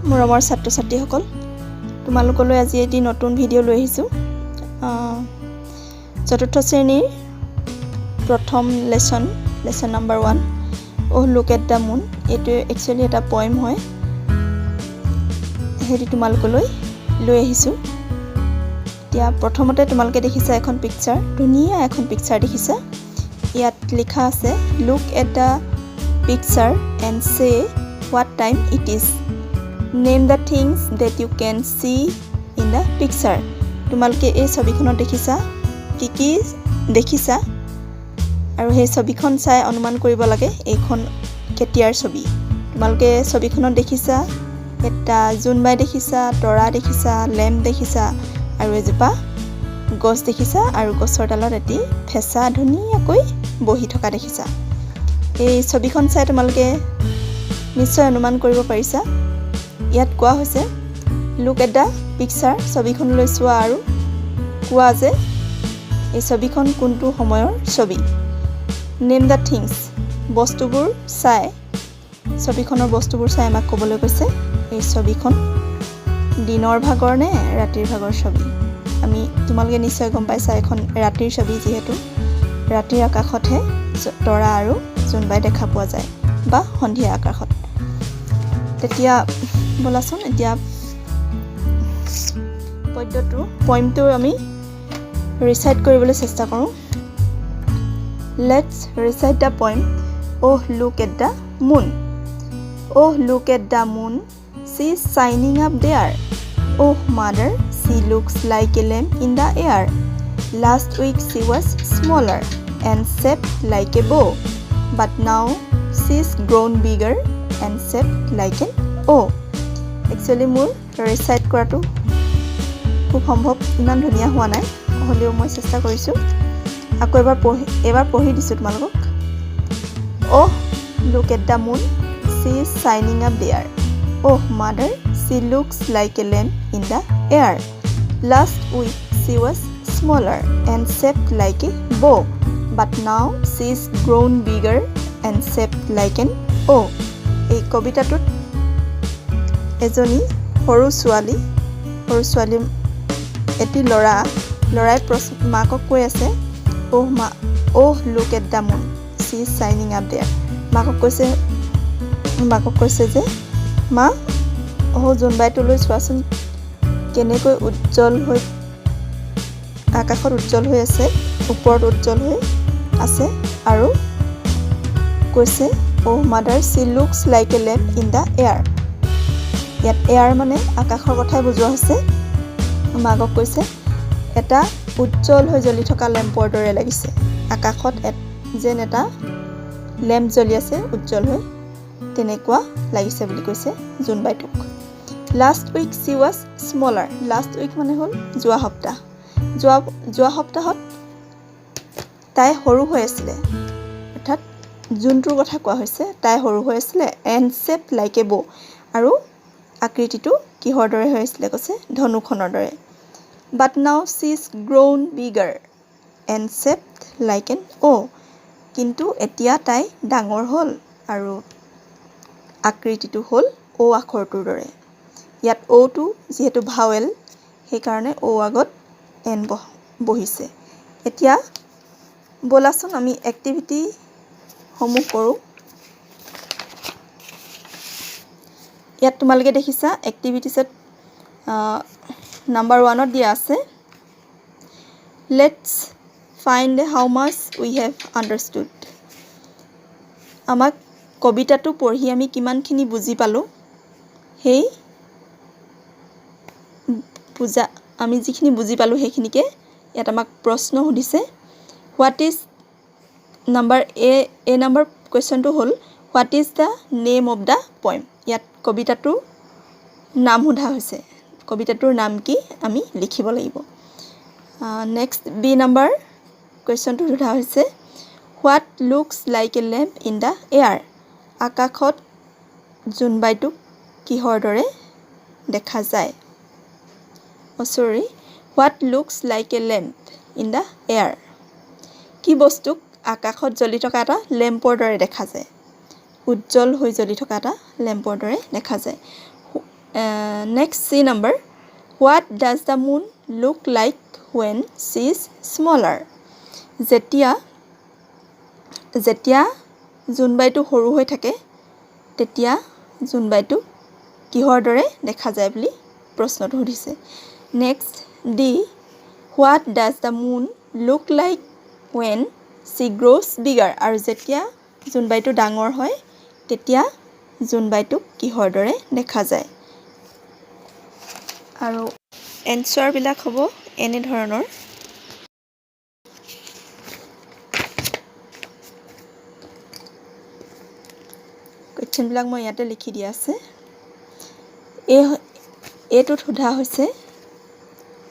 মৰমৰ ছাত্ৰ-ছাত্ৰীসকল তোমালোকলৈ আজি এটি নতুন ভিডিঅ' লৈ আহিছোঁ চতুৰ্থ শ্ৰেণীৰ প্ৰথম lesson number 1 Oh look at the moon এটো একচুয়ালি এটা পয়েম হয় হেৰি তোমালোকলৈ লৈ আহিছোঁ এতিয়া প্ৰথমতে তোমালোকে দেখিছা এখন পিকচাৰ ধুনীয়া এখন পিকচাৰ দেখিছা ইয়াত লিখা আছে look at the picture and say what time it is name the things that you can see in the picture তোমালোকে এই ছবিখনত দেখিছা কি দেখিছা আৰু সেই ছবিখন চাই অনুমান কৰিব লাগে এইখন কেতিয়াৰ ছবি তোমালোকে ছবিখনত দেখিছা এটা জুনবাই দেখিছা তৰা দেখিছা লেম্প দেখিছা আৰু এজোপা গছ দেখিছা আৰু গছৰ ডালত এটি ফেঁচা ধুনীয়াকৈ বহি থকা দেখিছা এই ছবিখন চাই তোমালোকে নিশ্চয় অনুমান কৰিব পাৰিছা ইয়াত কোৱা হৈছে look at the picture ছবিখনলৈ চোৱা আৰু কোৱা যে এই ছবিখন কোনটো সময়ৰ ছবি name the things বস্তুবোৰ চাই ছবিখনৰ বস্তুবোৰ চাই আমাক ক'বলৈ কৈছে এই ছবিখন দিনৰ ভাগৰ নে ৰাতিৰ ভাগৰ ছবি আমি তোমালোকে নিশ্চয় গম পাইছা এখন ৰাতিৰ ছবি যেহেতু ৰাতিৰ আকাশতহে তৰা আৰু জোনবাই দেখা পোৱা যায় বা সন্ধিয়া আকাশত তেতিয়া বলাচোন এতিয়া পয়েমটো আমি ৰিচাইট কৰিবলৈ চেষ্টা কৰোঁ Let's recite the poem Oh look at the moon Oh look at the moon She's shining up there Oh mother she looks like a lamp in the air Last week she was smaller and shaped like a bow But now she's grown bigger and shaped like an O Actually মোৰ recite কৰাটো খুব সম্ভৱ ইমান ধুনীয়া হোৱা নাই হ'লেও মই চেষ্টা কৰিছোঁ আকৌ এবাৰ পঢ়ি দিছোঁ তোমালোকক Oh look at the moon she is shining up there Oh mother she looks like a lamp in the air Last week she was smaller and shaped like a bow But now she is grown bigger and shaped like an O এই কবিতাটোত এজনী সৰু ছোৱালী এটি লৰাই মাকক কৈ আছে Oh look at the moon she is shining up there মাকক কৈছে যে মা জোনবাইটোলৈ চোৱাচোন কেনেকৈ উজ্জ্বল হৈ আকাশত উজ্জ্বল হৈ আছে ওপৰত উজ্জ্বল হৈ আছে আৰু কৈছে Oh mother she looks like a lamp in the air ইয়াত এয়াৰ মানে আকাশৰ কথাই বুজোৱা হৈছে মাকক কৈছে এটা উজ্জ্বল হৈ জ্বলি থকা লেম্পৰ দৰে লাগিছে আকাশত যেন এটা লেম্প জ্বলি আছে উজ্জ্বল হৈ তেনেকুৱা লাগিছে বুলি কৈছে জোনবাইটোক last week she was smaller last week মানে হ'ল যোৱা সপ্তাহত তাই সৰু হৈ আছিল অৰ্থাৎ জুনটোৰ কথা কোৱা হৈছে তাই সৰু হৈ আছিল and shaped like a bow আৰু আকৃতিটো কিহৰ দৰে হৈ আছিল কৈছে ধনুখনৰ দৰে But now she is grown bigger and shaped like an O কিন্তু এতিয়া তাই ডাঙৰ হ'ল আৰু আকৃতিটো হ'ল O আখৰটোৰ দৰে ইয়াত O টো যেহেতু ভাৱেল সেইকাৰণে O আগত N বহিছে এতিয়া বলাচোন আমি এক্টিভিটি সমূহ কৰোঁ ইয়াত তোমালোকে দেখিছা এক্টিভিটিছত Number 1 দিয়া আছে Let's find how much we have understood আমাক কবিতাটো পঢ়ি আমি কিমানখিনি বুজি পালোঁ সেই আমি যিখিনি বুজি পালোঁ সেইখিনিকে ইয়াত আমাক প্ৰশ্ন সুধিছে What is number A number questionটো হ'ল What is the name of the poem ইয়াত কবিতাটোৰ নাম সোধা হৈছে কবিতাটোৰ নাম কি আমি লিখিব লাগিব নেক্সট বি নাম্বাৰ কোৱেশ্চনটো সোধা হৈছে what looks like a lamp in the air আকাশত জোনবাইটোক কিহৰ দৰে দেখা যায় what looks like a lamp in the air কি বস্তুক আকাশত জ্বলি থকা এটা লেম্পৰ দৰে দেখা যায় উজ্জ্বল হৈ জ্বলি থকা এটা লেম্পৰ দৰে দেখা যায় next C number. What does the moon look like when she is smaller? যেতিয়া জোনবাইটো সৰু হৈ থাকে তেতিয়া জোনবাইটো কিহৰ দৰে দেখা যায় বুলি প্ৰশ্নটো সুধিছে next D What does the moon look like when she grows bigger? আৰু যেতিয়া জোনবাইটো ডাঙৰ হয় তেতিয়া জোনবাইটো কিহৰ দৰে দেখা যায় আৰু এনসাৰ বিলাক হ'ব এনে ধৰণৰ কোৱেশ্চন বিলাক মই ইয়াতে লিখি দিয়া আছে এটোত সোধা হৈছে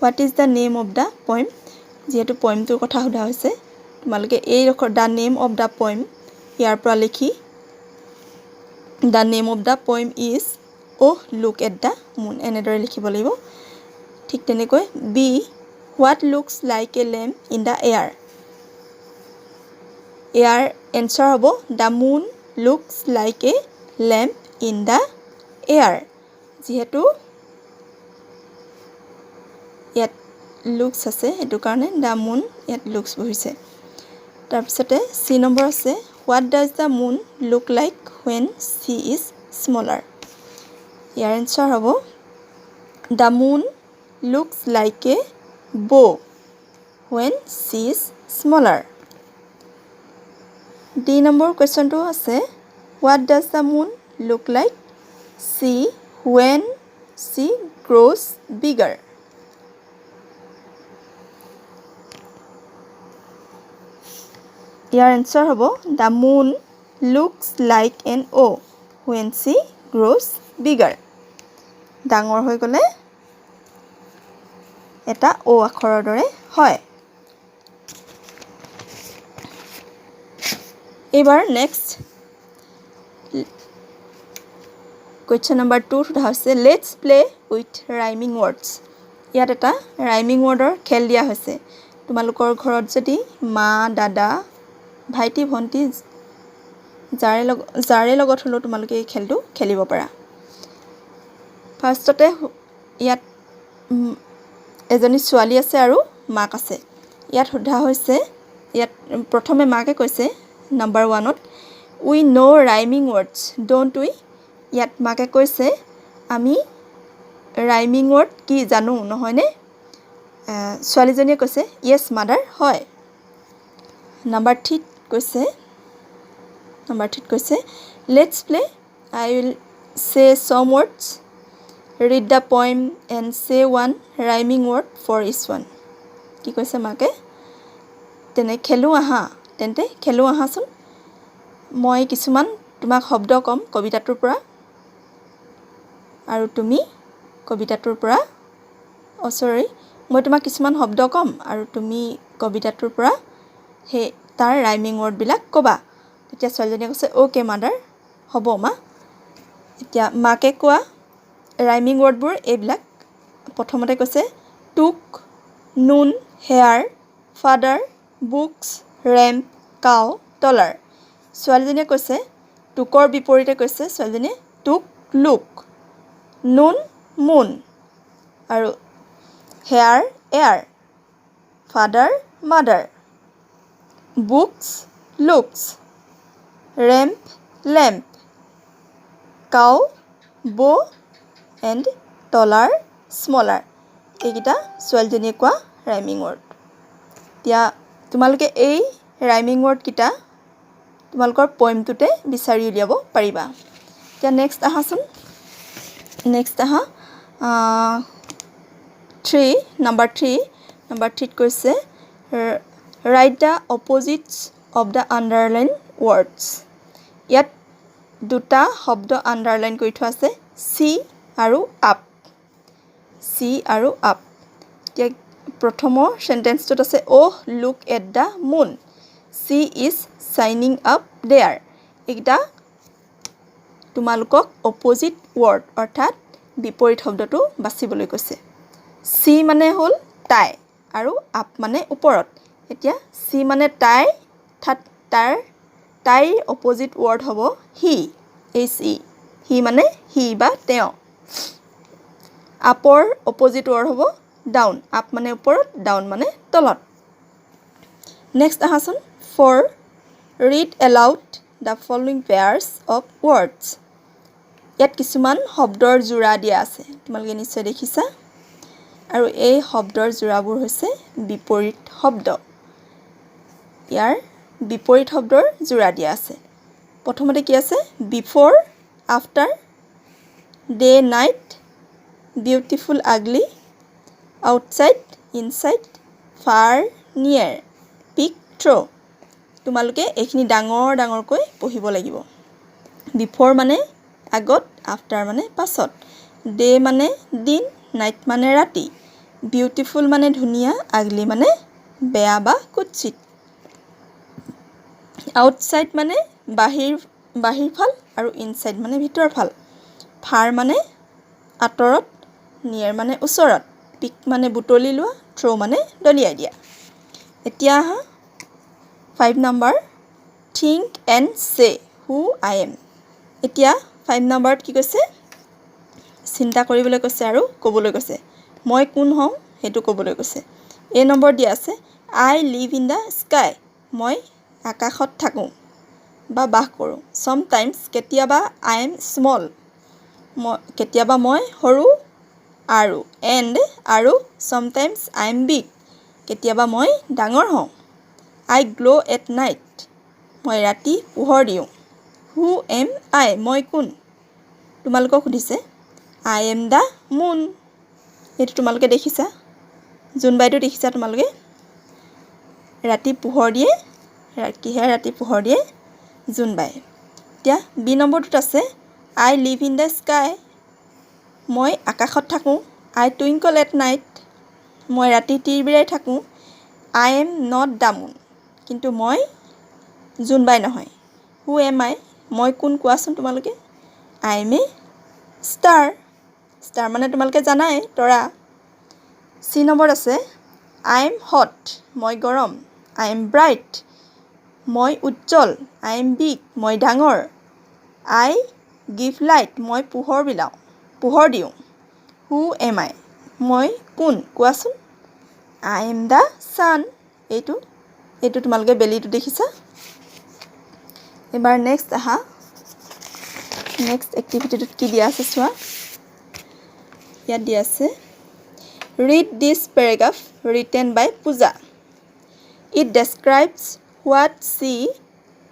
What is the name of the poem? যেহেতু পয়েমটোৰ কথা সোধা হৈছে তোমালোকে এই the name of the poem ইয়াৰ পৰা লিখি The name of the poem is Oh look at the moon এনেদৰে লিখিব লাগিব ঠিক তেনেকৈ B What looks like a lamp in the air? Year answer হ'ব The moon looks like a lamp in the air যেহেতু ইয়াত looks আছে এটো কাৰণে the moon ইয়াত looks বহিছে তাৰপিছতে C নম্বৰ আছে What does the moon look like when she is smaller? Year answer হ'ব The moon looks like a bow when she is smaller. D number question to আছে What does the moon look like when she grows bigger? Your answer হ'ব The moon looks like an O when she grows bigger. ডাঙৰ হৈ গলে এটা O আখৰৰ দৰে হয় এবাৰ নেক্সট question number 2 সোধা হৈছে Let's play with rhyming words. ইয়াত এটা rhyming wordৰ খেল দিয়া হৈছে তোমালোকৰ ঘৰত যদি মা দাদা ভাইটি ভন্টি যাৰে লগত হলো তোমালোকে এই খেলটো খেলিব পাৰা ফাৰ্ষ্টতে ইয়াত এজনী ছোৱালী আছে আৰু মাক আছে ইয়াত সোধা হৈছে ইয়াত প্ৰথমে মাকে কৈছে number 1ত We know rhyming words don't we ইয়াত মাকে কৈছে আমি rhyming word কি জানো নহয়নে ছোৱালীজনীয়ে কৈছে Yes mother হয় নাম্বাৰ 3 কৈছে Let's play I will say some words read the poem and say one rhyming word for each one কি কৈছে মাকে তেনে খেলু আহাচোন মই কিছুমান তোমাক শব্দ কম কবিতাটোৰ পৰা আৰু তুমি কবিতাটোৰ পৰা মই তোমাক কিছুমান শব্দ কম আৰু তুমি কবিতাটোৰ পৰা হে তাৰ rhyming word বিলাক কবা তেতিয়া ছোৱালীজনীয়ে কৈছে ওকে মাদাৰ হ'ব মা এতিয়া মাকে কোৱা rhyming word বোৰ এইবিলাক প্ৰথমতে কৈছে took noon hair father books ramp cow dollar ছোৱালীজনীয়ে কৈছে টুকৰ বিপৰীতে কৈছে ছোৱালীজনীয়ে took look noon moon আৰু hair air father mother books looks ramp lamp cow bow and dollar smaller এইকিটা ছোৱালীজনীয়ে কোৱা rhyming word এতিয়া তোমালোকে এই rhyming word কিটা তোমালোকৰ পয়েমটোতে বিচাৰি উলিয়াব পাৰিবা এতিয়া নেক্সট আহাচোন নেক্সট আহা number 3 কৈছে write the opposites of the underlined words ইয়াত দুটা শব্দ আন্ডাৰলাইন কৰি থোৱা আছে see আৰু up এতিয়া প্ৰথমৰ সেন্টেন্সটোত আছে oh look at the moon she is shining up there এইটা তোমালোকক opposite word অৰ্থাৎ বিপৰীত শব্দটো বাছিবলৈ কৈছে see মানে হল তাই আৰু up মানে ওপৰত এতিয়া see মানে তাই তাইৰ opposite word হ'ব he he মানে he বা তেওঁ আপৰ অপজিট ৱৰ্ড হ'ব ডাউন আপ মানে ওপৰত ডাউন মানে তলত next আহাচোন 4 read aloud the following pairs of words ইয়াত কিছুমান শব্দৰ জোৰা দিয়া আছে তোমালোকে নিশ্চয় দেখিছা আৰু এই শব্দৰ জোৰাবোৰ হৈছে বিপৰীত শব্দ ইয়াৰ বিপৰীত শব্দৰ জোৰা দিয়া আছে প্ৰথমতে কি আছে before after day night beautiful ugly outside inside far near pick throw তোমালোকে এইখিনি ডাঙৰ ডাঙৰকৈ পঢ়িব লাগিব before মানে আগত after মানে পাছত day মানে দিন night মানে ৰাতি beautiful মানে ধুনীয়া ugly মানে বেয়া বা কুৎসিত outside মানে বাহিৰ ফাল আৰু inside মানে ভিতৰ ফাল far মানে আঁতৰত near মানে ওচৰত pick মানে বুটলি লোৱা throw মানে দলিয়াই দিয়া এতিয়া 5 number think and say who I am এতিয়া 5 নম্বৰত কি কৈছে চিন্তা কৰিবলৈ কৈছে আৰু ক'বলৈ কৈছে মই কোন হম হেতু ক'বলৈ কৈছে এ নম্বৰ দিয়া আছে I live in the sky মই আকাশত থাকো বা বাস কৰো sometimes কেতিয়াবা I am small কেতিয়াবা মই সৰু আৰু and আৰু sometimes I am big কেতিয়াবা মই ডাঙৰ হওঁ I glow at night মই ৰাতি পোহৰ দিওঁ who am I মই কোন তোমালোকক সুধিছে I am the moon এটো তোমালোকে দেখিছা জুনবাইটো দেখিছা তোমালোকে ৰাতি পোহৰ দিয়ে ৰাতি পোহৰ দিয়ে জুনবাই এতিয়া বি নম্বৰটোত আছে I live in the sky মই আকাশত থাকো I twinkle at night মই ৰাতি তিৰবিৰাই থাকো I am not the moon কিন্তু মই জুনবাই নহয় who am I মই কোন কোৱাচোন তোমালোকে I am a star মানে তোমালোকে জানাই তৰা সি নম্বৰ আছে I am hot মই গৰম I am bright মই উজ্জ্বল I am big মই ডাঙৰ I give light মই পোহৰ দিওঁ who am I মই কোন কোৱাচোন I am the sun এইটো তোমালোকে বেলিটো দেখিছা এবাৰ নেক্সট এক্টিভিটিটোত কি দিয়া আছে চোৱা ইয়াত দিয়া আছে read this paragraph written by Pooja it describes what she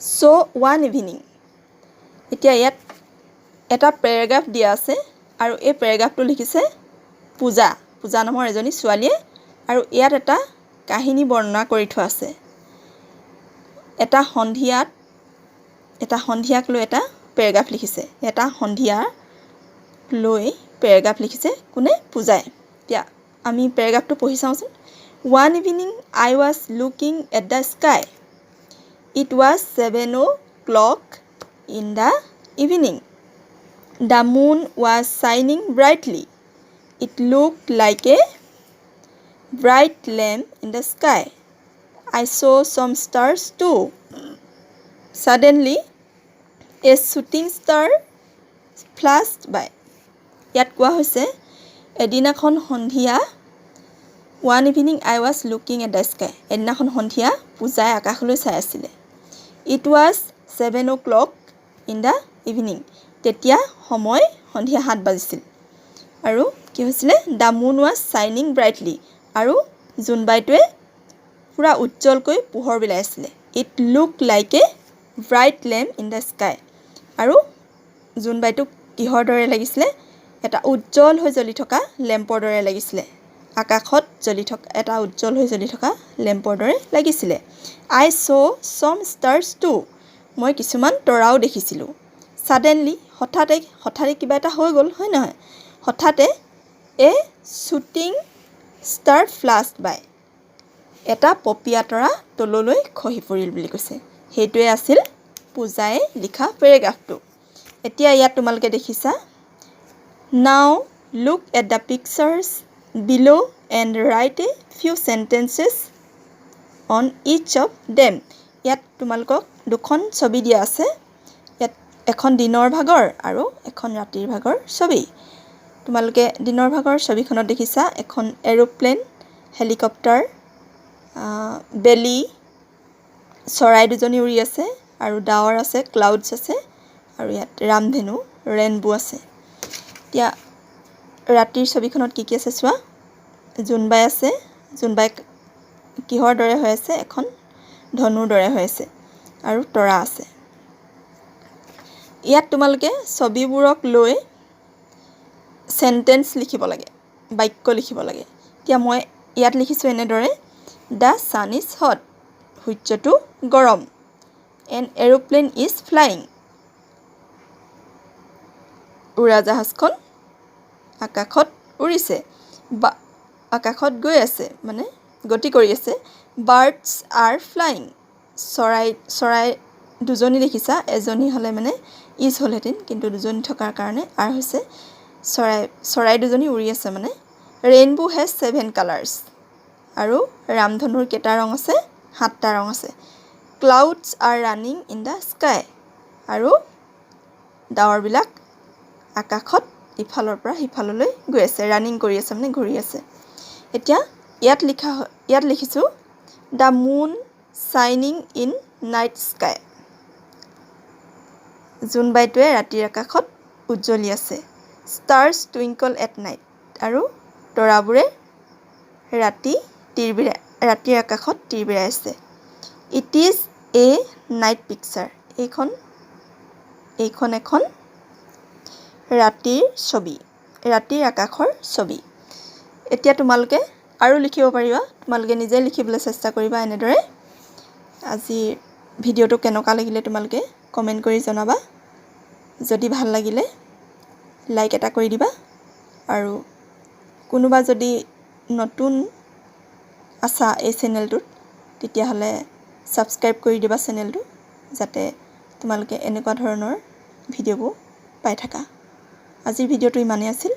saw one evening এতিয়া ইয়াত এটা প্যাৰাগ্ৰাফ দিয়া আছে আৰু এই প্যাৰাগ্ৰাফটো লিখিছে পূজা নামৰ এজনী ছোৱালীয়ে আৰু ইয়াত এটা কাহিনী বৰ্ণনা কৰি থোৱা আছে এটা সন্ধিয়াক লৈ এটা প্যাৰাগ্ৰাফ লিখিছে এটা সন্ধিয়া লৈ প্যাৰাগ্ৰাফ লিখিছে কোনে পূজাই এতিয়া আমি প্যাৰাগ্ৰাফটো পঢ়ি চাওঁচোন one evening I was looking at the sky it was 7 o'clock in the evening the moon was shining brightly it looked like a bright lamp in the sky I saw some stars too suddenly a shooting star flashed by ইয়াত কোৱা হৈছে এদিনাখন সন্ধিয়া one evening I was looking at the sky এদিনাখন সন্ধিয়া পূজাই আকাশলৈ চাই আছিল it was 7 o'clock in the evening তেতিয়া সময় সন্ধিয়া 7 বাজিছিল আৰু কি হৈছিল the moon was shining brightly আৰু জুনবাইটোৱে পুৰা উজ্জ্বলকৈ পোহৰ বিলাইছিল it looked like a bright lamp in the sky আৰু জুনবাইটো কিহৰ দৰে লাগিছিল এটা উজ্জ্বল হৈ জ্বলি থকা লেম্পৰ দৰে লাগিছিল আকাশত জ্বলি থকা এটা উজ্জ্বল হৈ জ্বলি থকা লেম্পৰ দৰে লাগিছিল I saw some stars too মই কিছুমান তৰাও দেখিছিলো suddenly হঠাতে কিবা এটা হৈ গল হয় নহয় হঠাতে a shooting star flashed by এটা পপিয়া তৰা তললৈ খহি পৰিল বুলি কৈছে হেইটোৱে আছিল পূজাই লিখা প্যাৰাগ্ৰাফটো এতিয়া ইয়াত তোমালোকে দেখিছা now look at the pictures below and write a few sentences on each of them ইয়াত তোমালোকক দুখন ছবি দিয়া আছে ইয়াত এখন দিনৰ ভাগৰ আৰু এখন ৰাতিৰ ভাগৰ ছবি তোমালোকে দিনৰ ভাগৰ ছবিখনত দেখিছা এখন এৰোপ্লেন হেলিকপ্টাৰ বেলি চৰাই দুজনী উৰি আছে আৰু ডাৱৰ আছে ক্লাউডছ আছে আৰু ইয়াত ৰামধেনু ৰেইনবো আছে এতিয়া ৰাতিৰ ছবিখনত কি আছে চোৱা জোনবাই আছে জোনবাই কিহৰ দৰে হৈ আছে এখন ধনুৰ দৰে হৈ আছে আৰু তৰা আছে ইয়াত তোমালোকে ছবিবোৰক লৈ সেন্টেন্স লিখিব লাগে বাক্য লিখিব লাগে এতিয়া মই ইয়াত লিখিছো এনেদৰে The sun is hot সূৰ্যটো গৰম An aeroplane is flying উৰাজাহাজখন আকাশত উৰিছে বা আকাশত গৈ আছে মানে গতি কৰি আছে Birds are flying চৰাই দুজনী দেখিছা এজনী হলে মানে ইজ হলহেতেন কিন্তু দুজনী থকাৰ কাৰণে আৰ হৈছে চৰাই দুজনী উৰি আছে মানে Rainbow has 7 colors আৰু ৰামধনুৰ কেটা ৰং আছে 7টা ৰং আছে Clouds are running in the sky আৰু ডাৱৰবিলাক আকাশত ইফালৰ পৰা হিফাললৈ গৈ আছে ৰানিং কৰি আছে মানে ঘূৰি আছে এতিয়া ইয়াত লিখিছো The moon shining in night sky জোনবাইটোৱে ৰাতিৰ আকাশত উজ্জ্বলি আছে Stars twinkle at night আৰু তৰাবোৰে ৰাতিৰ আকাশত তিৰবিৰাই আছে It is a night picture এইখন এখন ৰাতিৰ ছবি ৰাতিৰ আকাশৰ ছবি এতিয়া তোমালোকে আৰু লিখিব পাৰিবা তোমালোকে নিজে লিখিবলৈ চেষ্টা কৰিবা এনেদৰে আজি ভিডিওটো কেনেকুৱা লাগিলে তোমালোকে কমেন্ট কৰি জনাবা যদি ভাল লাগিলে লাইক এটা কৰি দিবা আৰু কোনোবা যদি নতুন আছা এই চেনেলটোত তেতিয়া হলে সাবস্ক্ৰাইব কৰি দিবা চেনেলটো যাতে তোমালোকে এনেকুৱা ধৰণৰ ভিডিওবোৰ পাই থাকা আজিৰ ভিডিওটো ইমানেই আছিল